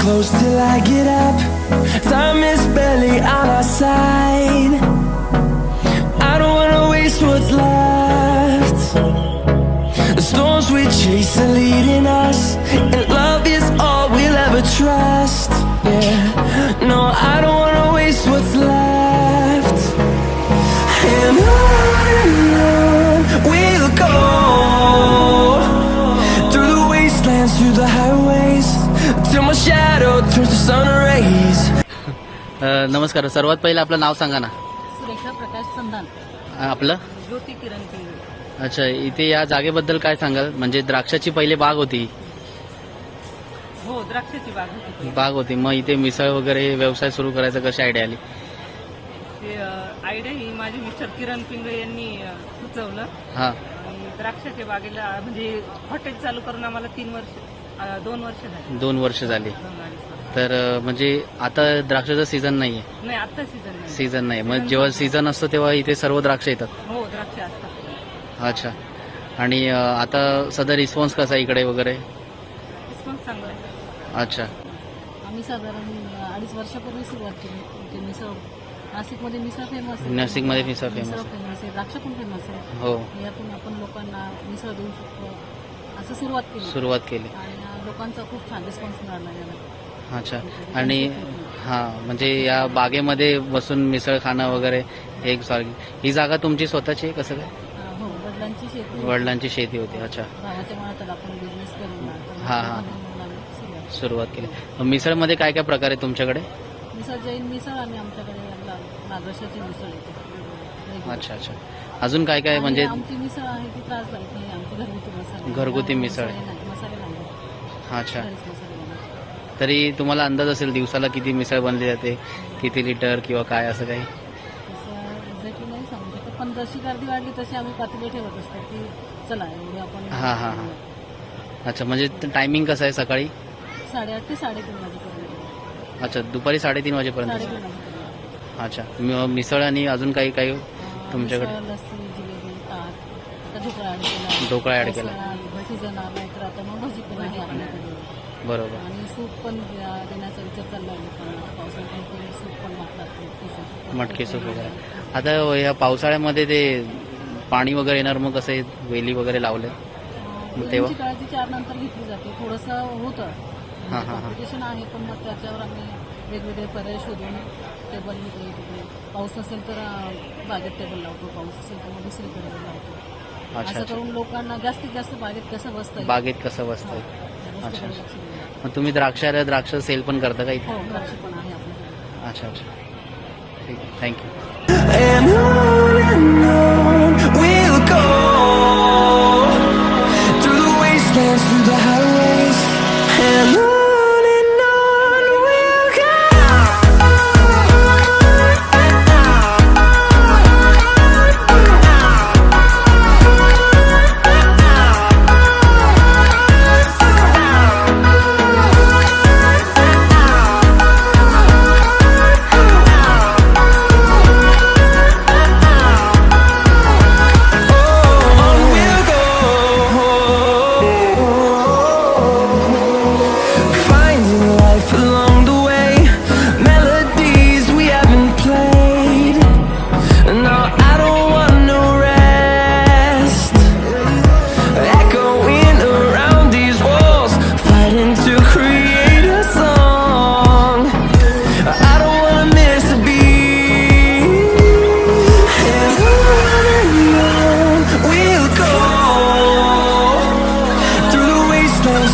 Close till I get up. Time is barely on our side. I don't wanna waste what's left. The storms we chase are leading us, and love is all we'll ever trust. Yeah, no, I don't wanna waste what's left. And on we'll go, through the wastelands, through the highways, till my shadow turns to sun rays. नमस्कार. सर्वात पहिलं आपलं नाव सांगा ना. सुरेखा प्रकाश संधान. आपलं ज्योती किरण पिंगळे. अच्छा, इथे या जागेबद्दल काय सांगाल? म्हणजे द्राक्षाची पहिले बाग होती. हो, द्राक्षाची बाग होती. मग इथे मिसळ वगैरे व्यवसाय सुरू करायचा कशी आयडिया आली? आयडिया ही माझे मिस्टर किरण पिंगळे यांनी सुचवलं. हा. द्राक्षाच्या बागेला म्हणजे हॉटेल चालू करून आम्हाला 2 वर्ष झाली. तर म्हणजे आता द्राक्षाचा सीझन नाहीये. नाही, आता सीझन नाही. मग जेव्हा सीझन असतो तेव्हा इथे सर्व द्राक्ष येतात. हो, द्राक्ष असतात. अच्छा. आणि आता सध्या रिस्पॉन्स कसा इकडे वगैरे? रिस्पॉन्स चांगला आहे. अच्छा. आम्ही साधारण 2.5 वर्षापूर्वी सुरुवात केली. मिसळ नाशिकमध्ये मिसळ फेमस आहे. नाशिकमध्ये मिसळ फेमस आहे. द्राक्ष पण फेमस आहे. हो. यातून आपण लोकांना मिसळ देऊ शकतो असं सुरुवात केली आणि लोकांचा खूप छान रिस्पॉन्स मिळाला याला. अच्छा. आणि हां, म्हणजे या बागेमध्ये बसून मिसळ खाणं वगैरे एक सारखी. ही जागा तुमची स्वतःची आहे कसं काय? हो, वडिलांची शेती होती. अच्छा. भावाच्या मनात आपण बिझनेस करून हां सुरुवात केली. मिसळमध्ये काय काय प्रकार आहे तुमच्याकडे? मिसळ जैन मिसळ आणि आमच्याकडे नागरशाची मिसळ येते. अच्छा. अजून काय काय म्हणजे? आमची मिसळ आहे ती त्रासदायक नाही. आमची घरगुती मिसळ आहे. मसाले नाही. अच्छा. तरी तुम्हाला अंदाज असेल दिवसाला किती मिसळ बनली जाते, किती लिटर किंवा काय असं काही? एक्झॅक्टली नाही सांगू शकत, पण जशी गर्दी वाढली तशी आम्ही पातेले ठेवत असतो की चला एवढी आपण. हां. अच्छा. म्हणजे टायमिंग कसं आहे? सकाळी 8:30 ते 3:30 वाजेपर्यंत. अच्छा. दुपारी 3:30 वाजेपर्यंत. 3:30 अच्छा. मिसळ आणि अजून काही काही तुमच्याकडे? लस्सी, जिलेबी, ताक, ढोकळा ऍड केला. सीझन आला तर आता मग भजी पण आहे आपल्याकडे. बरोबर. आणि सूप पण देण्याचा विचार चालला आहे लोकांना. पावसाळ्यात सूप पण मागतात. मटकी सूप वगैरे. आता या पावसाळ्यामध्ये ते पाणी वगैरे येणार, मग कसं वेली वगैरे लावले तेव्हा? काळजी 4 नंतर घेतली जाते. थोडंसं होतं कॉम्पिटिशन आहे, पण मग त्याच्यावर आम्ही वेगवेगळे पर्याय शोधून टेबल इकडे तिकडे. पाऊस नसेल तर बागेत टेबल लावतो, पाऊस असेल तर मग दुसरीकडे लावतो. असं करून लोकांना जास्तीत जास्त बागेत कसं बसतंय. अच्छा. मग तुम्ही द्राक्ष सेल पण करता का इथे? हो, द्राक्ष पण आहे आपल्याकडे. अच्छा. ठीक आहे. Thank you.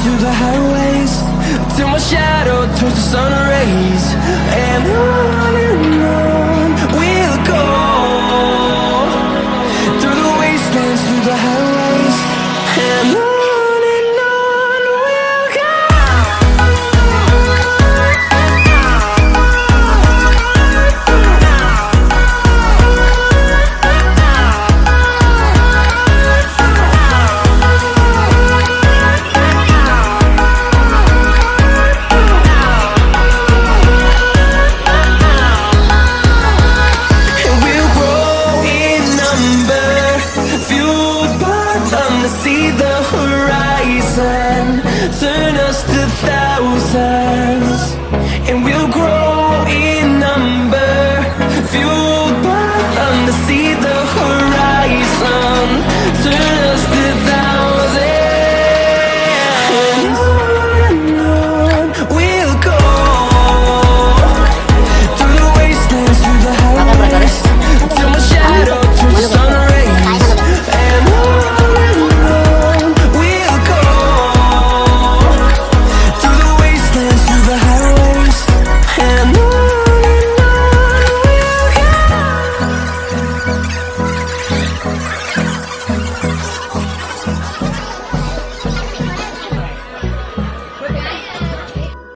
Through the highways, till my shadow turns to sun rays. And